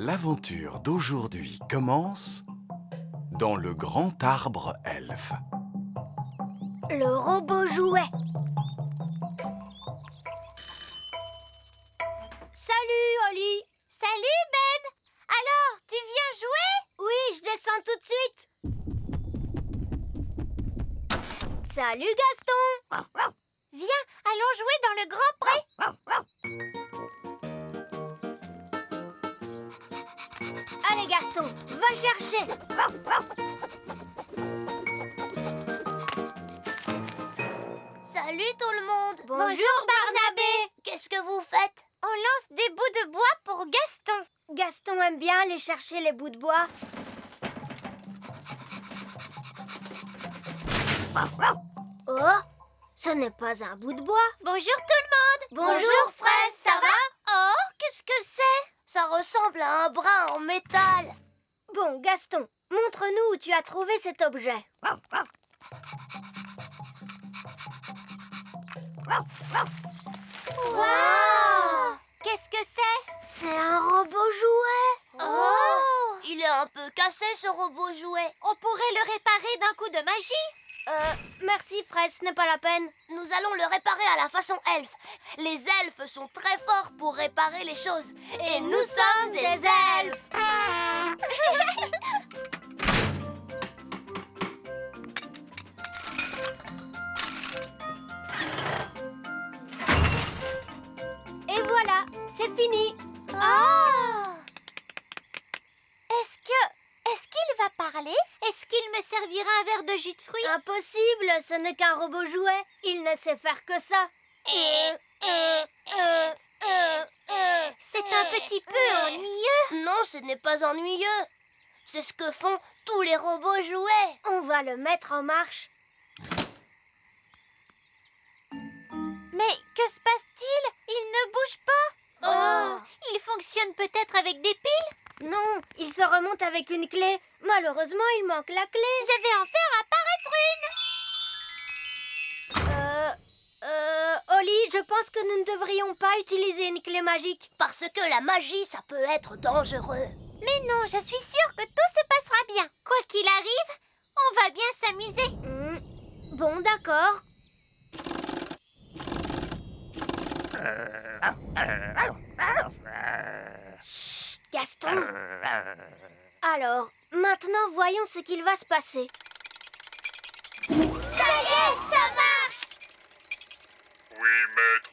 L'aventure d'aujourd'hui commence dans le grand arbre elfe. Le robot jouet. Salut, Oli. Salut, Ben. Alors, tu viens jouer? Oui, je descends tout de suite. Salut, Gaston. Viens, allons jouer dans le grand pré. Allez, Gaston, va chercher. Salut tout le monde. Bonjour, Barnabé. Qu'est-ce que vous faites? On lance des bouts de bois pour Gaston. Gaston aime bien aller chercher les bouts de bois. Oh, ce n'est pas un bout de bois. Bonjour tout le monde. Bonjour, Fraise, ça va? Oh, qu'est-ce que c'est? Ça ressemble à un bras en métal. Bon, Gaston, montre-nous où tu as trouvé cet objet. Wow! Qu'est-ce que c'est? C'est un robot jouet. Oh! Il est un peu cassé, ce robot jouet. On pourrait le réparer d'un coup de magie. Merci, Fraise, ce n'est pas la peine. Nous allons le réparer à la façon elfe. Les elfes sont très forts pour réparer les choses. Et nous sommes des elfes. Et voilà, c'est fini. Oh! Est-ce qu'il va parler? Est-ce qu'il me servira un verre de jus de fruits? Impossible, ce n'est qu'un robot jouet. Il ne sait faire que ça. C'est un petit peu ennuyeux. Non, ce n'est pas ennuyeux. C'est ce que font tous les robots jouets. On va le mettre en marche. Mais que se passe-t-il? Il ne bouge pas. Oh! Il fonctionne peut-être avec des piles? Non, il se remonte avec une clé. Malheureusement, il manque la clé. Je vais en faire apparaître Oli, je pense que nous ne devrions pas utiliser une clé magique. Parce que la magie, ça peut être dangereux. une. Mais non, je suis sûre que tout se passera bien. Quoi qu'il arrive, on va bien s'amuser. Bon, d'accord. Chut, Gaston. Alors, maintenant, voyons ce qu'il va se passer. Ça y est, ça marche! Oui, maître.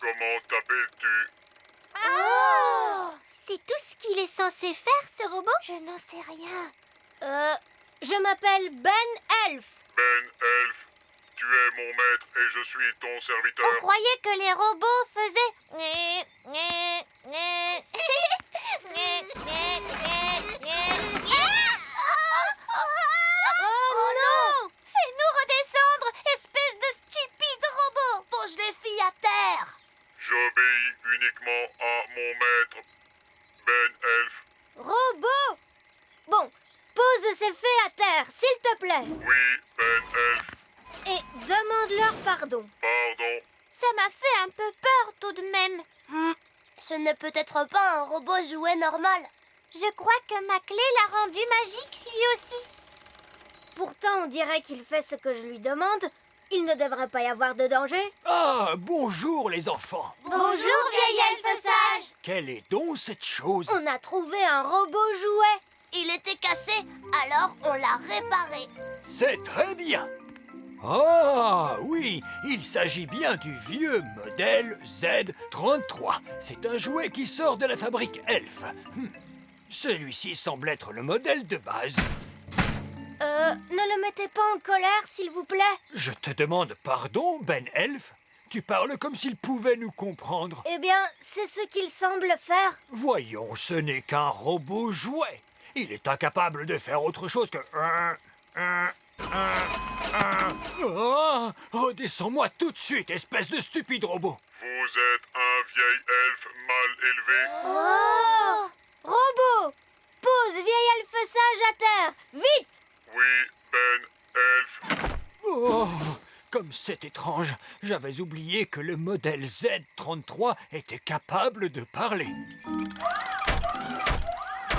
Comment t'appelles-tu? Oh! C'est tout ce qu'il est censé faire, ce robot? Je n'en sais rien. Je m'appelle Ben Elf. Ben Elf. Tu es mon maître et je suis ton serviteur. On croyait que les robots faisaient... Oh non! Fais-nous redescendre, espèce de stupide robot! Pose les filles à terre. J'obéis uniquement à mon maître. Ben Elf. Robot! Bon, pose ces fées à terre, s'il te plaît. Oui, Ben Elf. Et demande-leur pardon. Pardon. Ça m'a fait un peu peur tout de même. Ce n'est peut-être pas un robot jouet normal. Je crois que ma clé l'a rendu magique, lui aussi. Pourtant, on dirait qu'il fait ce que je lui demande. Il ne devrait pas y avoir de danger. Ah, bonjour les enfants. Bonjour, vieil elfe sage. Quelle est donc cette chose? On a trouvé un robot jouet. Il était cassé, alors on l'a réparé. C'est très bien. Ah, oui, il s'agit bien du vieux modèle Z33. C'est un jouet qui sort de la fabrique Elf. Celui-ci semble être le modèle de base. Ne le mettez pas en colère, s'il vous plaît. Je te demande pardon, Ben Elf. Tu parles comme s'il pouvait nous comprendre. Eh bien, c'est ce qu'il semble faire. Voyons, ce n'est qu'un robot jouet. Il est incapable de faire autre chose que... Redescends-moi tout de suite, espèce de stupide robot. Vous êtes un vieil elfe mal élevé. Oh! Robot! Pose vieil elfe sage à terre, vite! Oui, Ben Elf. Oh, comme c'est étrange. J'avais oublié que le modèle Z33 était capable de parler.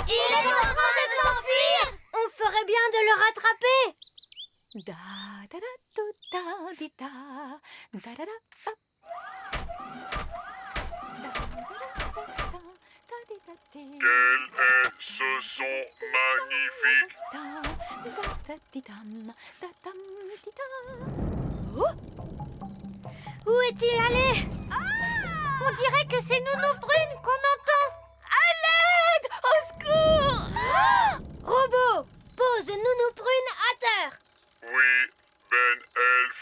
Il est en train de s'enfuir! On ferait bien de le rattraper! Da da da do da di da da da da up. Da da da da di da di. Quel est ce son magnifique? Da da di dam da dam di da. Oh, Où est-il allé? On dirait que c'est Nounou Brune qu'on entend! à l'aide! Au secours! Robot, pose Nounou Brune à terre! Oui, Ben Elf.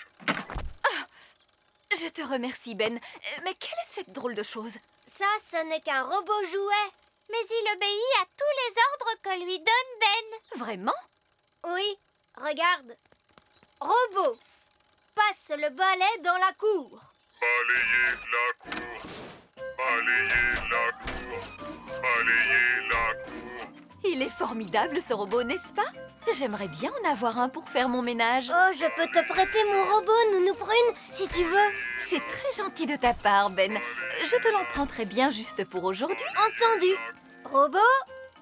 Je te remercie, Ben. Mais quelle est cette drôle de chose? Ça, ce n'est qu'un robot jouet. Mais il obéit à tous les ordres que lui donne Ben. Vraiment? Oui, regarde. Robot, passe le balai dans la cour. Balayez la cour. Balayez la cour. Balayez la cour. Il est formidable, ce robot, n'est-ce pas? J'aimerais bien en avoir un pour faire mon ménage. Oh, je peux te prêter mon robot, Nounou Brune, si tu veux. C'est très gentil de ta part, Ben. Je te l'emprunterai bien juste pour aujourd'hui. Entendu. Robot,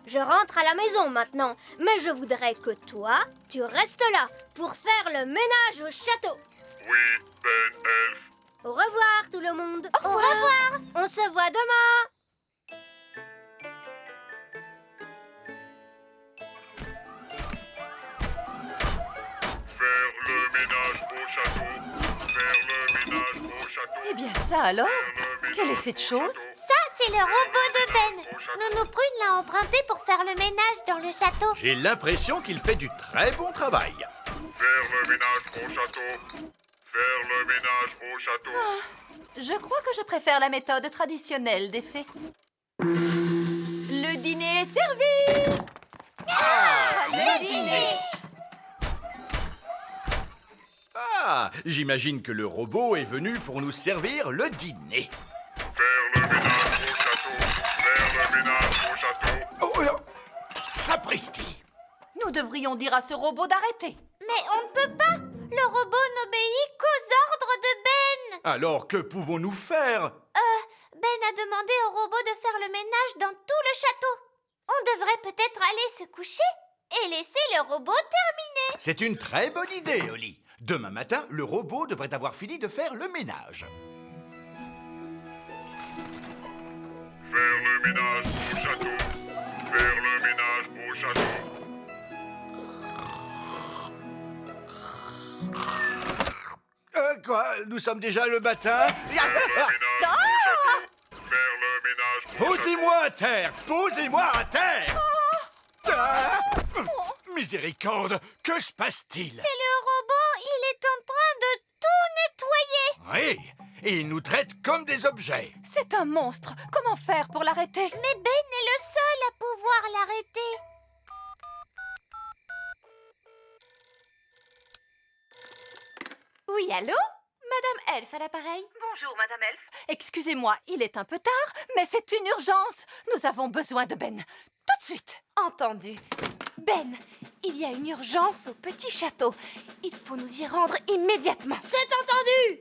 je rentre à la maison maintenant. Mais je voudrais que toi, tu restes là pour faire le ménage au château. Oui, Ben Elf. Au revoir tout le monde. Au revoir. On se voit demain. Faire le ménage au château. Faire le ménage au château. Eh bien ça alors? Faire le ménage Quelle est cette au chose? château. Ça, c'est le robot de Ben. Nounou Brune l'a emprunté pour faire le ménage dans le château. J'ai l'impression qu'il fait du très bon travail. Faire le ménage au château. Faire le ménage au château. Je crois que je préfère la méthode traditionnelle des fées. Le dîner est servi! Le dîner! Ah, j'imagine que le robot est venu pour nous servir le dîner. Faire le ménage au château. Faire le ménage au château. Oh, sapristi! Nous devrions dire à ce robot d'arrêter. Mais on ne peut pas. Le robot n'obéit qu'aux ordres de Ben. Alors que pouvons-nous faire? Ben a demandé au robot de faire le ménage dans tout le château. On devrait peut-être aller se coucher et laisser le robot terminer. C'est une très bonne idée, Oli. Demain matin, le robot devrait avoir fini de faire le ménage. Faire le ménage au château. Faire le ménage au château. Quoi? Nous sommes déjà le matin? Faire le ménage au château. Faire le ménage au château. Posez-moi à terre! Posez-moi à terre! Ah! Miséricorde! Que se passe-t-il? C'est le robot, il est en train de tout nettoyer. Oui, et il nous traite comme des objets. C'est un monstre. Comment faire pour l'arrêter? Mais Ben est le seul à pouvoir l'arrêter. Oui, allô? Madame Elf à l'appareil? Bonjour, Madame Elf. Excusez-moi, il est un peu tard, mais c'est une urgence. Nous avons besoin de Ben. Tout de suite. Entendu. Ben, il y a une urgence au petit château. Il faut nous y rendre immédiatement. C'est entendu.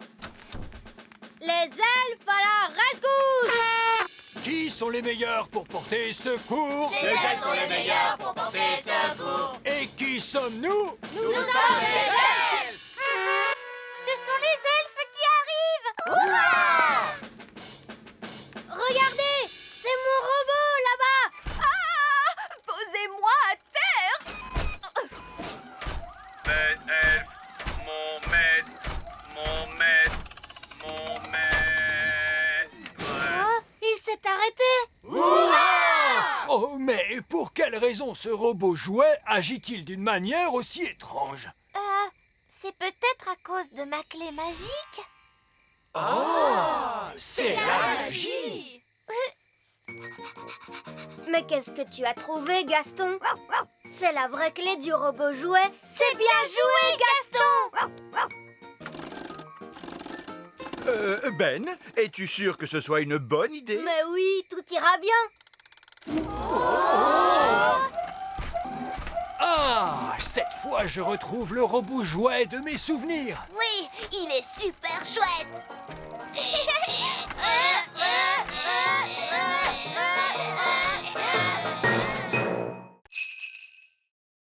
Les elfes à la rescousse. Qui sont les meilleurs pour porter secours? Les elfes sont les meilleurs pour porter secours. Et qui sommes-nous? Nous sommes les elfes. Ce sont les elfes qui arrivent. Regardez, c'est mon robot là-bas. Ah! Posez-moi à terre! Ben Elf. Mon maître. Mon maître. Mon maître. Oh, il s'est arrêté. Oh, mais pour quelle raison ce robot jouet agit-il d'une manière aussi étrange? C'est peut-être à cause de ma clé magique. C'est la magie! Mais qu'est-ce que tu as trouvé, Gaston? C'est la vraie clé du robot jouet. C'est bien joué, Gaston! Ben, es-tu sûr que ce soit une bonne idée? Mais oui, tout ira bien. Ah, cette fois je retrouve le robot jouet de mes souvenirs. Oui, il est super chouette.